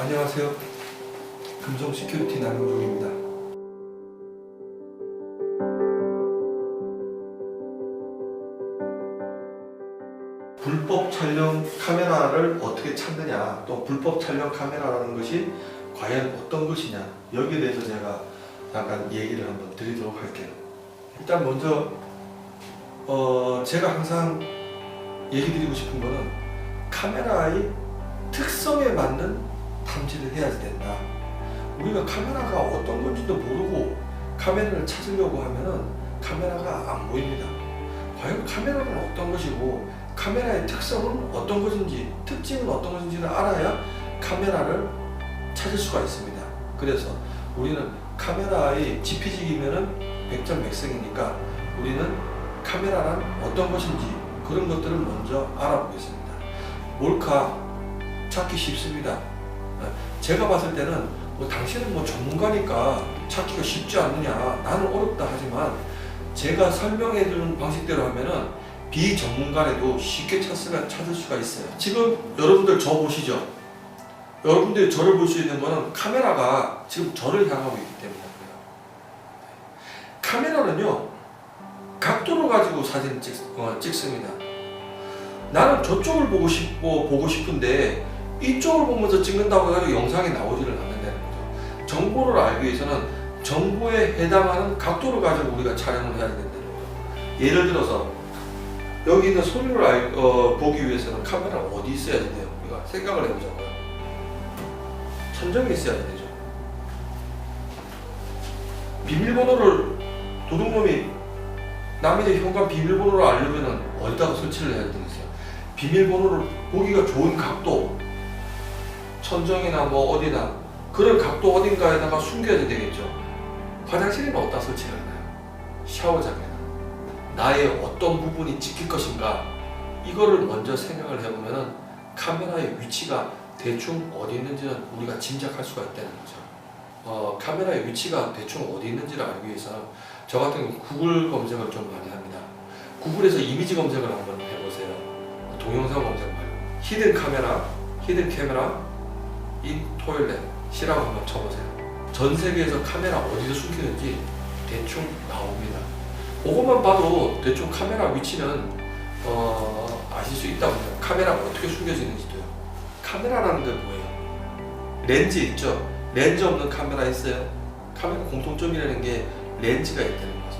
안녕하세요. 금성 시큐리티 남영종입니다. 불법 촬영 카메라를 어떻게 찾느냐, 또 불법 촬영 카메라라는 것이 과연 어떤 것이냐, 여기에 대해서 제가 잠깐 얘기를 한번 드리도록 할게요. 일단 먼저 제가 항상 얘기 드리고 싶은 거는 카메라의 특성에 맞는 탐지를 해야지 된다. 우리가 카메라가 어떤 건지도 모르고 카메라를 찾으려고 하면은 카메라가 안 보입니다. 과연 카메라는 어떤 것이고 카메라의 특성은 어떤 것인지, 특징은 어떤 것인지를 알아야 카메라를 찾을 수가 있습니다. 그래서 우리는 카메라의 지피지기면은 100점 100승이니까 우리는 카메라란 어떤 것인지 그런 것들을 먼저 알아보겠습니다. 몰카 찾기 쉽습니다. 제가 봤을 때는 당신은 전문가니까 찾기가 쉽지 않느냐, 나는 어렵다 하지만 제가 설명해 주는 방식대로 하면은 비전문가라도 쉽게 찾을 수가 있어요. 지금 여러분들 저 보시죠? 여러분들이 저를 볼 수 있는 거는 카메라가 지금 저를 향하고 있기 때문에 그래요. 카메라는요, 각도를 가지고 사진을 찍습니다. 나는 저쪽을 보고 싶은데 이쪽을 보면서 찍는다고 해서 영상이 나오지를 않는다는 거죠. 정보를 알기 위해서는 정보에 해당하는 각도를 가지고 우리가 촬영을 해야 된다는 거죠. 예를 들어서 여기 있는 소리를 보기 위해서는 카메라가 어디 있어야 돼요? 우리가 생각을 해보자고요. 천정에 있어야 되죠. 비밀번호를 도둑놈이 남의 집 현관 비밀번호를 알려면 어디다가 설치를 해야 되겠어요? 비밀번호를 보기가 좋은 각도, 천정이나 어디나 그런 각도 어딘가에다가 숨겨야 되겠죠. 화장실에는 어디다 설치를 하나요? 샤워장에나. 나의 어떤 부분이 찍힐 것인가, 이거를 먼저 생각을 해보면은 카메라의 위치가 대충 어디 있는지는 우리가 짐작할 수가 있다는 거죠. 카메라의 위치가 대충 어디 있는지를 알기 위해서는 저 같은 경우 구글 검색을 좀 많이 합니다. 구글에서 이미지 검색을 한번 해보세요. 동영상 검색 말고 히든 카메라 인 토일렛이라고 한번 쳐보세요. 전 세계에서 카메라 어디서 숨기는지 대충 나옵니다. 그것만 봐도 대충 카메라 위치는 아실 수 있다고 해요. 카메라가 어떻게 숨겨지는지도요. 카메라라는 게 뭐예요? 렌즈 있죠? 렌즈 없는 카메라 있어요? 카메라 공통점이라는 게 렌즈가 있다는 거죠.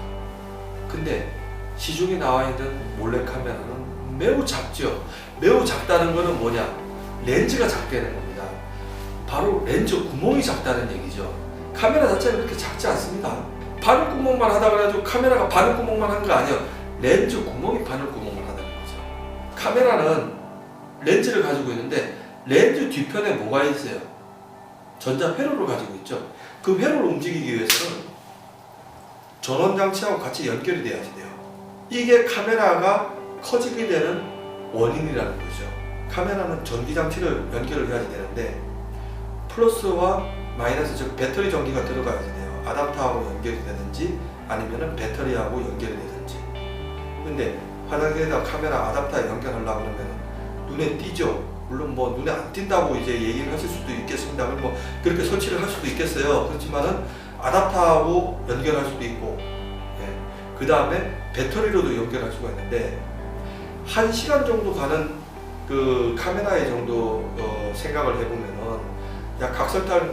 근데 시중에 나와 있는 몰래 카메라는 매우 작죠. 매우 작다는 거는 뭐냐? 렌즈가 작다는 겁니다. 바로 렌즈 구멍이 작다는 얘기죠. 카메라 자체는 그렇게 작지 않습니다. 바늘구멍만 하다 그래가지고 카메라가 바늘구멍만 한 거 아니에요. 렌즈 구멍이 바늘구멍을 하다는 거죠. 카메라는 렌즈를 가지고 있는데 렌즈 뒤편에 뭐가 있어요? 전자 회로를 가지고 있죠. 그 회로를 움직이기 위해서는 전원장치하고 같이 연결이 돼야지 돼요. 이게 카메라가 커지게 되는 원인이라는 거죠. 카메라는 전기장치를 연결을 해야지 되는데 플러스와 마이너스, 즉 배터리 전기가 들어가야지 돼요. 아답터하고 연결이 되든지 아니면은 배터리하고 연결이 되든지. 근데 화장실에다 카메라 아답터에 연결하려고 그러면 눈에 띄죠. 물론 눈에 안 띈다고 이제 얘기를 하실 수도 있겠습니다. 그렇게 설치를 할 수도 있겠어요. 그렇지만은 아답터하고 연결할 수도 있고, 그 다음에 배터리로도 연결할 수가 있는데 1시간 정도 가는 그 카메라의 정도 생각을 해보면은 약 각설탕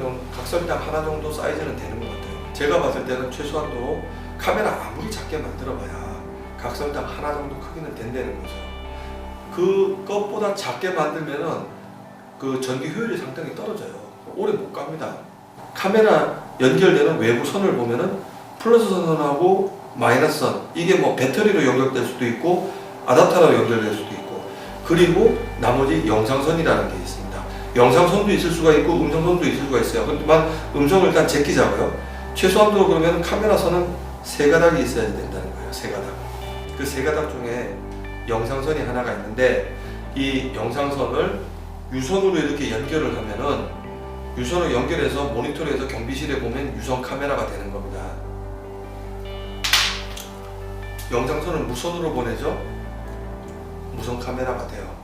하나 정도 사이즈는 되는 것 같아요. 제가 봤을 때는 최소한도 카메라 아무리 작게 만들어봐야 각설탕 하나 정도 크기는 된다는 거죠. 그것보다 작게 만들면은 그 전기 효율이 상당히 떨어져요. 오래 못 갑니다. 카메라 연결되는 외부 선을 보면은 플러스 선하고 마이너스 선, 이게 배터리로 연결될 수도 있고 아답터로 연결될 수도 있고, 그리고 나머지 영상선이라는 게 있습니다. 영상선도 있을 수가 있고 음성선도 있을 수가 있어요. 그렇지만 음성을 일단 제끼자고요. 최소한으로 그러면 카메라 선은 3가닥이 있어야 된다는 거예요. 3가닥. 그 3가닥 중에 영상선이 하나가 있는데 이 영상선을 유선으로 이렇게 연결을 하면은 유선을 연결해서 모니터에서 경비실에 보면 유선 카메라가 되는 겁니다. 영상선을 무선으로 보내죠. 무선 카메라가 돼요.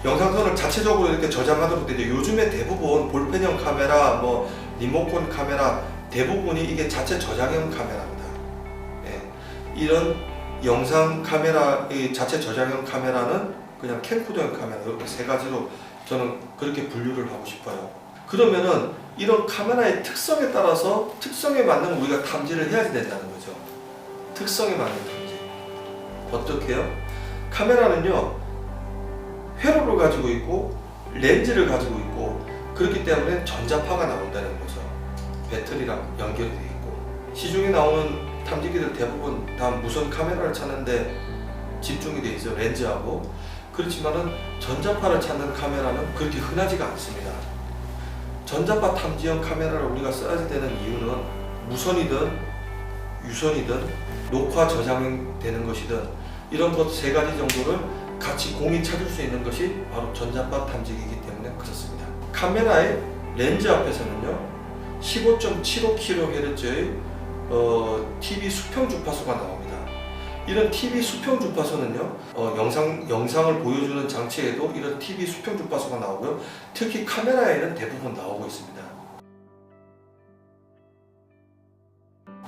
영상선을 자체적으로 이렇게 저장하도록 되죠. 요즘에 대부분 볼펜형 카메라, 뭐 리모컨 카메라 대부분이 이게 자체 저장형 카메라입니다. 예. 이런 영상 카메라, 이 자체 저장형 카메라는 그냥 캠코더형 카메라, 이렇게 세 가지로 저는 그렇게 분류를 하고 싶어요. 그러면은 이런 카메라의 특성에 따라서 특성에 맞는 우리가 탐지를 해야 된다는 거죠. 특성에 맞는 탐지. 어떻게요? 카메라는요, 회로를 가지고 있고 렌즈를 가지고 있고 그렇기 때문에 전자파가 나온다는 거죠. 배터리랑 연결이 되어 있고, 시중에 나오는 탐지기들 대부분 다 무선 카메라를 찾는데 집중이 되어 있어요. 렌즈하고. 그렇지만은 전자파를 찾는 카메라는 그렇게 흔하지가 않습니다. 전자파 탐지형 카메라를 우리가 써야 되는 이유는 무선이든 유선이든 녹화 저장되는 것이든 이런 것 세 가지 정도를 같이 공이 찾을 수 있는 것이 바로 전자파 탐지기이기 때문에 그렇습니다. 카메라의 렌즈 앞에서는요 15.75kHz의 TV 수평 주파수가 나옵니다. 이런 TV 수평 주파수는요 영상을 보여주는 장치에도 이런 TV 수평 주파수가 나오고요, 특히 카메라에는 대부분 나오고 있습니다.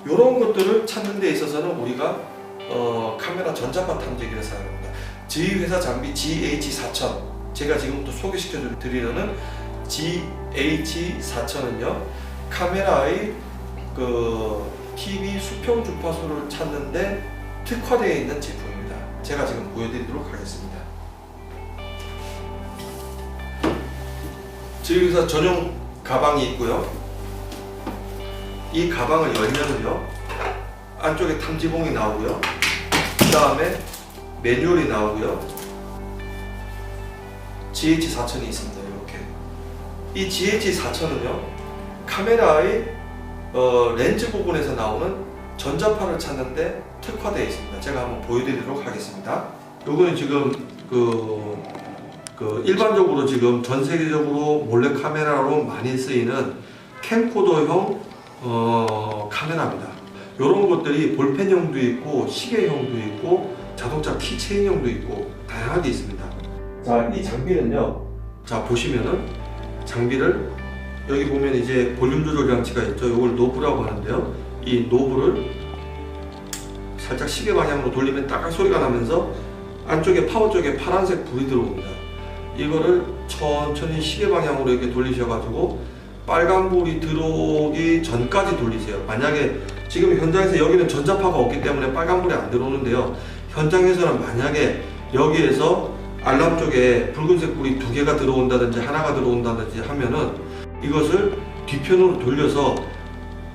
이런 것들을 찾는 데 있어서는 우리가 카메라 전자파 탐지기를 사용합니다. 저희 회사 장비 GH4000, 제가 지금부터 소개시켜 드리려는 GH4000은요 카메라의 그 TV 수평 주파수를 찾는데 특화되어 있는 제품입니다. 제가 지금 보여드리도록 하겠습니다. 저희 회사 전용 가방이 있고요, 이 가방을 열면은요 안쪽에 탐지봉이 나오고요, 그 다음에 매뉴얼이 나오고요, GH4000이 있습니다. 이렇게 이 GH4000은요 카메라의 렌즈 부분에서 나오는 전자파를 찾는데 특화되어 있습니다. 제가 한번 보여드리도록 하겠습니다. 요거는 지금 일반적으로 지금 전 세계적으로 몰래 카메라로 많이 쓰이는 캠코더형 카메라입니다. 이런 것들이 볼펜형도 있고 시계형도 있고 자동차 키체인형도 있고 다양하게 있습니다. 자, 이 장비는요, 자 보시면은 장비를 여기 보면 이제 볼륨 조절 장치가 있죠. 이걸 노브라고 하는데요, 이 노브를 살짝 시계 방향으로 돌리면 따각 소리가 나면서 안쪽에 파워 쪽에 파란색 불이 들어옵니다. 이거를 천천히 시계 방향으로 이렇게 돌리셔가지고 빨간 불이 들어오기 전까지 돌리세요. 만약에 지금 현장에서 여기는 전자파가 없기 때문에 빨간 불이 안 들어오는데요, 현장에서는 만약에 여기에서 알람 쪽에 붉은색 불이 2개가 들어온다든지 하나가 들어온다든지 하면은 이것을 뒤편으로 돌려서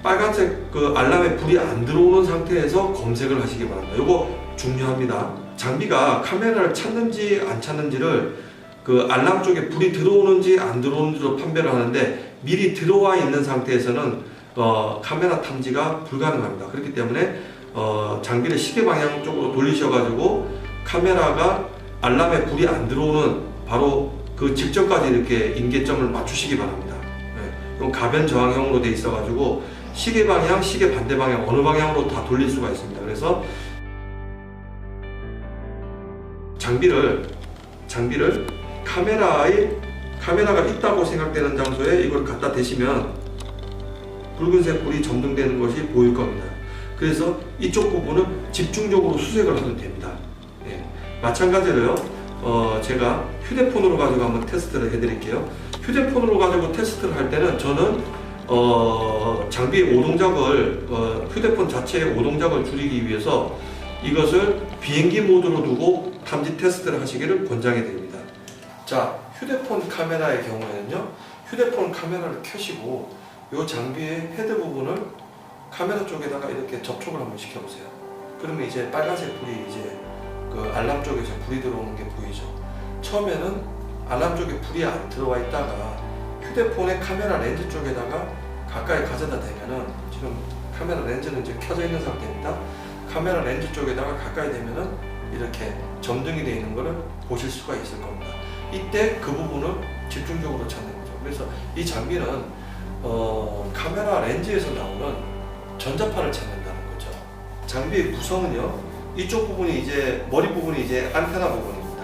빨간색 그 알람에 불이 안 들어오는 상태에서 검색을 하시기 바랍니다. 이거 중요합니다. 장비가 카메라를 찾는지 안 찾는지를 그 알람 쪽에 불이 들어오는지 안 들어오는지로 판별을 하는데, 미리 들어와 있는 상태에서는 카메라 탐지가 불가능합니다. 그렇기 때문에 장비를 시계 방향 쪽으로 돌리셔가지고 카메라가 알람에 불이 안 들어오는 바로 그 직전까지 이렇게 인계점을 맞추시기 바랍니다. 네. 이건 가변 저항형으로 되어 있어가지고 시계 방향, 시계 반대 방향 어느 방향으로 다 돌릴 수가 있습니다. 그래서 장비를 카메라가 있다고 생각되는 장소에 이걸 갖다 대시면 붉은색 불이 점등되는 것이 보일 겁니다. 그래서 이쪽 부분은 집중적으로 수색을 하면 됩니다. 예. 마찬가지로요, 제가 휴대폰으로 가지고 한번 테스트를 해드릴게요. 휴대폰으로 가지고 테스트를 할 때는 저는 장비의 오동작을 휴대폰 자체의 오동작을 줄이기 위해서 이것을 비행기 모드로 두고 탐지 테스트를 하시기를 권장해 드립니다. 자, 휴대폰 카메라의 경우에는요, 휴대폰 카메라를 켜시고 이 장비의 헤드 부분을 카메라 쪽에다가 이렇게 접촉을 한번 시켜보세요. 그러면 이제 빨간색 불이 이제 그 알람 쪽에서 불이 들어오는 게 보이죠. 처음에는 알람 쪽에 불이 안 들어와 있다가 휴대폰의 카메라 렌즈 쪽에다가 가까이 가져다 대면은, 지금 카메라 렌즈는 이제 켜져 있는 상태입니다. 카메라 렌즈 쪽에다가 가까이 대면은 이렇게 점등이 되어 있는 것을 보실 수가 있을 겁니다. 이때 그 부분을 집중적으로 찾는 거죠. 그래서 이 장비는 카메라 렌즈에서 나오는 전자파를 찾는다는 거죠. 장비의 구성은요, 이쪽 부분이 이제 머리 부분이 이제 안테나 부분입니다.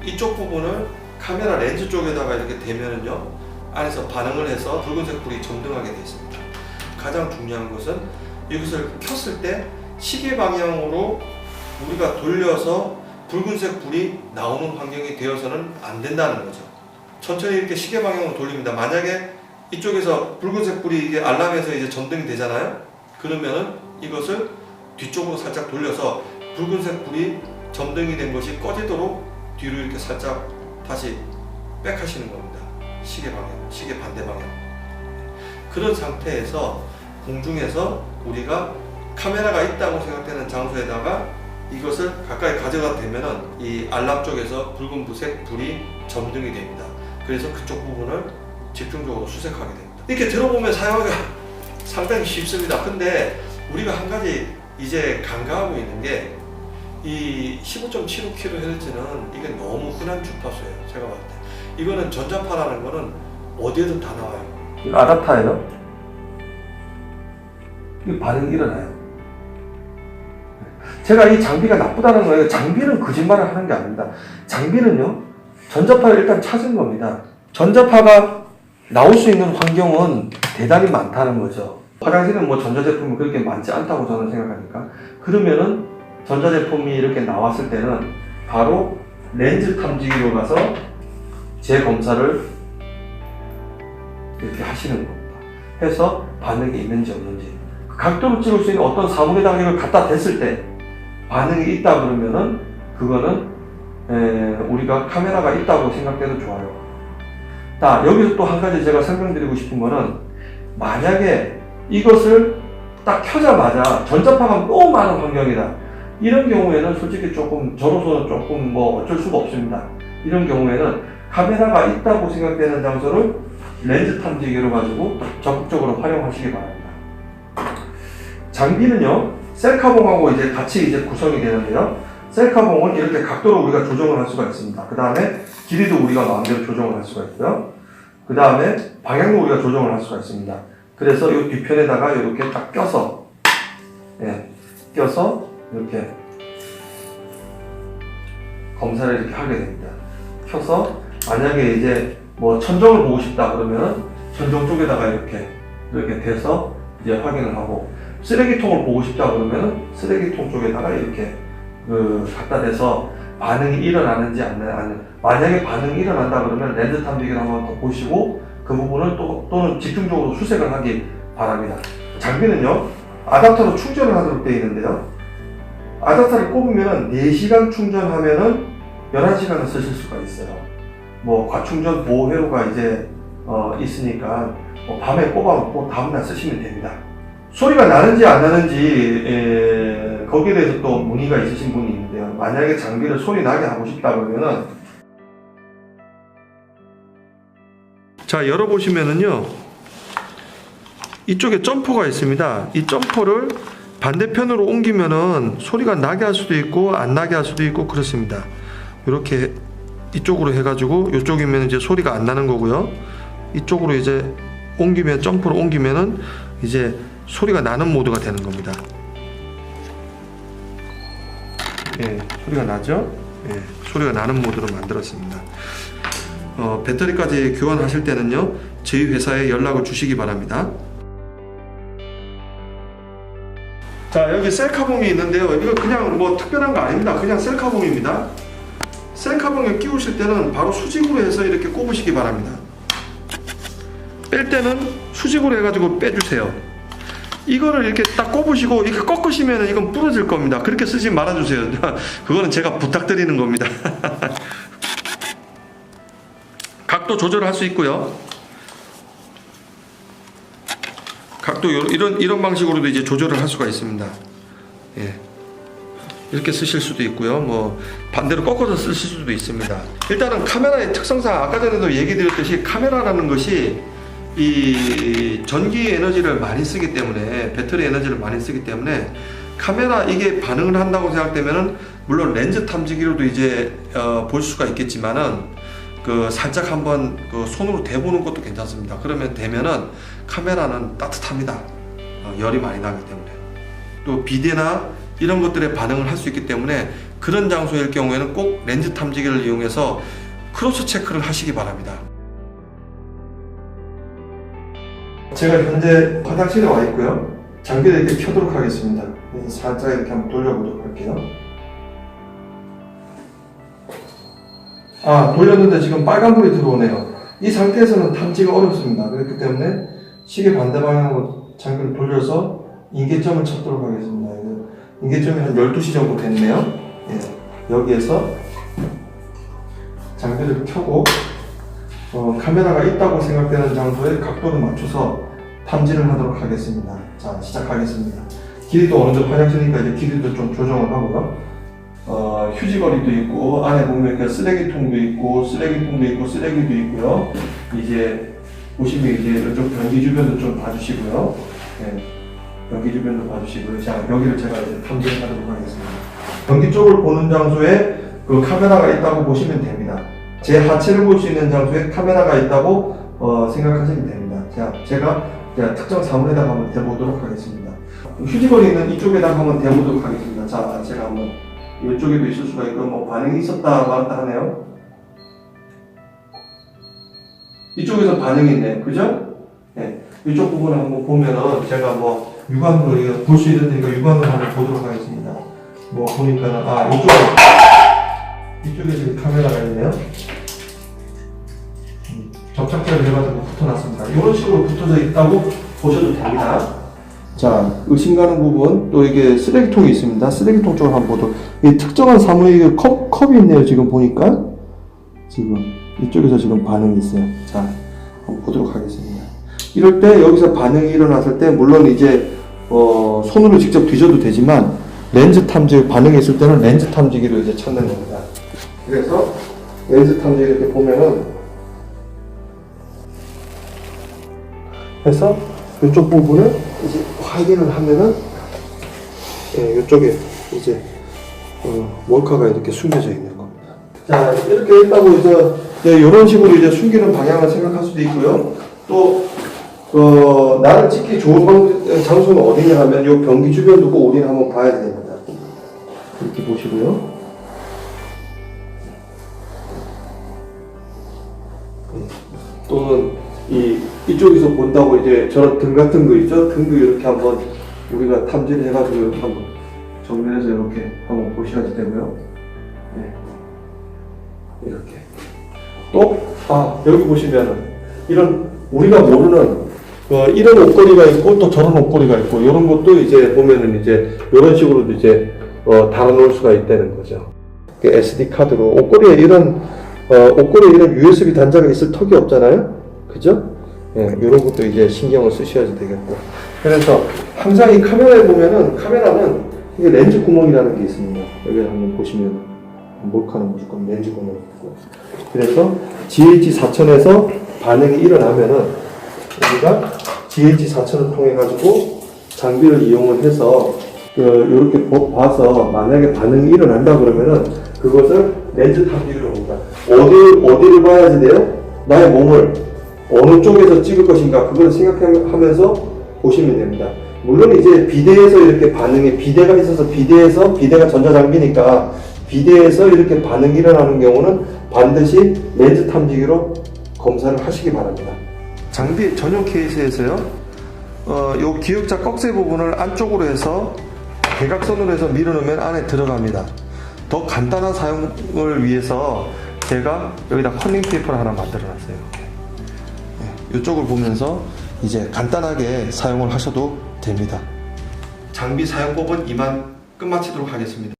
이쪽 부분을 카메라 렌즈 쪽에다가 이렇게 대면은요, 안에서 반응을 해서 붉은색 불이 점등하게 되어 있습니다. 가장 중요한 것은 이것을 켰을 때 시계 방향으로 우리가 돌려서 붉은색 불이 나오는 환경이 되어서는 안 된다는 거죠. 천천히 이렇게 시계 방향으로 돌립니다. 만약에 이쪽에서 붉은색 불이 이게 알람에서 이제 점등이 되잖아요. 그러면은 이것을 뒤쪽으로 살짝 돌려서 붉은색 불이 점등이 된 것이 꺼지도록 뒤로 이렇게 살짝 다시 백하시는 겁니다. 시계 방향, 시계 반대 방향. 그런 상태에서 공중에서 우리가 카메라가 있다고 생각되는 장소에다가 이것을 가까이 가져다 대면은 이 알람 쪽에서 붉은색 불이 점등이 됩니다. 그래서 그쪽 부분을 집중적으로 수색하게 됩니다. 이렇게 들어보면 사용하기가 상당히 쉽습니다. 근데 우리가 한 가지 이제 간과하고 있는 게 이 15.75kHz는 이게 너무 흔한 주파수예요. 제가 봤을 때 이거는 전자파라는 거는 어디에든 다 나와요. 이거 아답터예요? 이 반응이 일어나요. 제가 이 장비가 나쁘다는 거예요. 장비는 거짓말을 하는 게 아닙니다. 장비는요, 전자파를 일단 찾은 겁니다. 전자파가 나올 수 있는 환경은 대단히 많다는 거죠. 화장실은 뭐 전자제품이 그렇게 많지 않다고 저는 생각하니까. 그러면은 전자제품이 이렇게 나왔을 때는 바로 렌즈 탐지기로 가서 재검사를 이렇게 하시는 겁니다. 해서 반응이 있는지 없는지. 각도로 찍을 수 있는 어떤 사물에다가 이걸 갖다 댔을 때 반응이 있다 그러면은 그거는 우리가 카메라가 있다고 생각해도 좋아요. 자, 여기서 또 한 가지 제가 설명드리고 싶은 거는 만약에 이것을 딱 켜자마자 전자파가 너무 많은 환경이다. 이런 경우에는 솔직히 조금 저로서는 조금 뭐 어쩔 수가 없습니다. 이런 경우에는 카메라가 있다고 생각되는 장소를 렌즈 탐지기로 가지고 적극적으로 활용하시기 바랍니다. 장비는요, 셀카봉하고 이제 같이 이제 구성이 되는데요. 셀카봉은 이렇게 각도로 우리가 조정을 할 수가 있습니다. 그 다음에 길이도 우리가 마음대로 조정을 할 수가 있고요. 그 다음에 방향도 우리가 조정을 할 수가 있습니다. 그래서 이 뒤편에다가 이렇게 딱 껴서, 껴서 이렇게 검사를 이렇게 하게 됩니다. 켜서 만약에 이제 뭐 천정을 보고 싶다 그러면 천정 쪽에다가 이렇게 대서 이제 확인을 하고, 쓰레기통을 보고 싶다 그러면 쓰레기통 쪽에다가 이렇게 갖다 대서 반응이 일어나는지 안 나는지, 만약에 반응이 일어난다 그러면 렌즈 탐지기를 한번 더 보시고 그 부분을 또는 집중적으로 수색을 하기 바랍니다. 장비는요, 아답터로 충전을 하도록 되어 있는데요. 아답터를 꼽으면 4시간 충전하면은 11시간을 쓰실 수가 있어요. 뭐 과충전 보호 회로가 이제 있으니까 뭐 밤에 꼽아놓고 다음날 쓰시면 됩니다. 소리가 나는지 안 나는지 거기에 대해서 또 문의가 있으신 분이 있는데요. 만약에 장비를 소리 나게 하고 싶다 그러면은, 자, 열어보시면은요, 이쪽에 점퍼가 있습니다. 이 점퍼를 반대편으로 옮기면은 소리가 나게 할 수도 있고 안 나게 할 수도 있고 그렇습니다. 이렇게 이쪽으로 해가지고 이쪽이면 이제 소리가 안 나는 거고요. 이쪽으로 이제 옮기면, 점퍼로 옮기면은 이제 소리가 나는 모드가 되는 겁니다. 소리가 나죠? 소리가 나는 모드로 만들었습니다. 배터리까지 교환하실 때는요, 저희 회사에 연락을 주시기 바랍니다. 자, 여기 셀카봉이 있는데요. 이거 그냥 뭐 특별한 거 아닙니다. 그냥 셀카봉입니다. 셀카봉에 끼우실 때는 바로 수직으로 해서 이렇게 꼽으시기 바랍니다. 뺄 때는 수직으로 해가지고 빼주세요. 이거를 이렇게 딱 꼽으시고 이렇게 꺾으시면 이건 부러질 겁니다. 그렇게 쓰지 말아주세요. 그거는 제가 부탁드리는 겁니다. 각도 조절할 수 있고요. 각도 이런 방식으로도 이제 조절을 할 수가 있습니다. 이렇게 쓰실 수도 있고요. 뭐 반대로 꺾어서 쓰실 수도 있습니다. 일단은 카메라의 특성상 아까 전에도 얘기 드렸듯이 카메라라는 것이 이 전기 에너지를 많이 쓰기 때문에, 배터리 에너지를 많이 쓰기 때문에 카메라 이게 반응을 한다고 생각되면은 물론 렌즈 탐지기로도 이제 볼 수가 있겠지만은 살짝 한번 손으로 대보는 것도 괜찮습니다. 그러면 되면은 카메라는 따뜻합니다. 열이 많이 나기 때문에. 또 비대나 이런 것들에 반응을 할 수 있기 때문에 그런 장소일 경우에는 꼭 렌즈 탐지기를 이용해서 크로스 체크를 하시기 바랍니다. 제가 현재 화장실에 와 있고요. 장비를 이렇게 켜도록 하겠습니다. 살짝 이렇게 한번 돌려보도록 할게요. 돌렸는데 지금 빨간불이 들어오네요. 이 상태에서는 탐지가 어렵습니다. 그렇기 때문에 시계 반대 방향으로 장비를 돌려서 인계점을 찾도록 하겠습니다. 인계점이 한 12시 정도 됐네요. 여기에서 장비를 켜고 카메라가 있다고 생각되는 장소에 각도를 맞춰서 탐지를 하도록 하겠습니다. 자, 시작하겠습니다. 길이도 어느 정도 화장실이니까 이제 길이도 좀 조정을 하고요. 휴지거리도 있고, 안에 보면 이렇게 쓰레기통도 있고, 쓰레기도 있고요. 이제 보시면 이제 이쪽 변기 주변도 좀 봐주시고요. 변기 주변도 봐주시고요. 자, 여기를 제가 이제 탐지를 하도록 하겠습니다. 변기 쪽을 보는 장소에 그 카메라가 있다고 보시면 됩니다. 제 하체를 볼 수 있는 장소에 카메라가 있다고 생각하시면 됩니다. 자, 제가 특정 사물에다가 한번 대보도록 하겠습니다. 휴지거리 있는 이쪽에다가 한번 대보도록 하겠습니다. 자, 제가 한번 이쪽에도 있을 수가 있고, 뭐 반응이 있었다 말았다 하네요. 이쪽에서 반응이 있네요. 그죠? 이쪽 부분을 한번 보면은 제가 뭐 육안으로 볼 수 있는 테니까 육안으로 한번 보도록 하겠습니다. 뭐 보니까는 이쪽에 지금 카메라가 있네요. 접착제를 해가지고 붙어놨습니다. 이런 식으로 붙어져 있다고 보셔도 됩니다. 자, 의심 가는 부분, 또 이게 쓰레기통이 있습니다. 쓰레기통 쪽을 한번 보도록. 이 특정한 사물이 컵이 있네요. 지금 보니까. 지금 이쪽에서 지금 반응이 있어요. 자, 한번 보도록 하겠습니다. 이럴 때 여기서 반응이 일어났을 때 물론 이제 손으로 직접 뒤져도 되지만 렌즈 탐지 반응이 있을 때는 렌즈 탐지기로 이제 찾는 겁니다. 그래서 렌즈 탐지 이렇게 보면은 해서 이쪽 부분을 이제 확인을 하면은 이쪽에 이제 몰카가 이렇게 숨겨져 있는 겁니다. 자, 이렇게 있다고 이제 이런 식으로 이제 숨기는 방향을 생각할 수도 있고요. 또 나를 찍기 좋은 장소는 어디냐 하면 이 변기 주변도 꼭 우리는 한번 봐야 됩니다. 이렇게 보시고요. 또는 이쪽에서 본다고 이제 저런 등 같은 거 있죠? 등도 이렇게 한번 우리가 탐지를 해가지고 이렇게 한번 정면에서 이렇게 한번 보셔야지 되고요. 이렇게. 또, 여기 보시면은 이런 우리가 모르는 이런 옷걸이가 있고 또 저런 옷걸이가 있고 이런 것도 이제 보면은 이제 이런 식으로도 이제 달아놓을 수가 있다는 거죠. SD 카드로 옷걸이에 이런 USB 단자가 있을 턱이 없잖아요. 그죠? 이런 것도 이제 신경을 쓰셔야 되겠고. 그래서 항상 이 카메라에 보면은 카메라는 이게 렌즈 구멍이라는 게 있습니다. 여기 한번 보시면 몰카는 무조건 렌즈 구멍이 있고. 그래서 GH4000에서 반응이 일어나면은 우리가 GH4000을 통해 가지고 장비를 이용을 해서 이렇게 봐서 만약에 반응이 일어난다 그러면은 그것을 렌즈 탐지기로 봅니다. 어디를 봐야지 돼요? 나의 몸을 어느 쪽에서 찍을 것인가 그걸 생각하면서 보시면 됩니다. 물론 이제 비대에서 이렇게 비대가 있어서 비대가 전자장비니까 비대에서 이렇게 반응이 일어나는 경우는 반드시 렌즈 탐지기로 검사를 하시기 바랍니다. 장비 전용 케이스에서요, 요 기역자 꺽쇠 부분을 안쪽으로 해서 대각선으로 해서 밀어넣으면 안에 들어갑니다. 더 간단한 사용을 위해서 제가 여기다 커닝 테이프를 하나 만들어 놨어요. 이쪽을 보면서 이제 간단하게 사용을 하셔도 됩니다. 장비 사용법은 이만 끝마치도록 하겠습니다.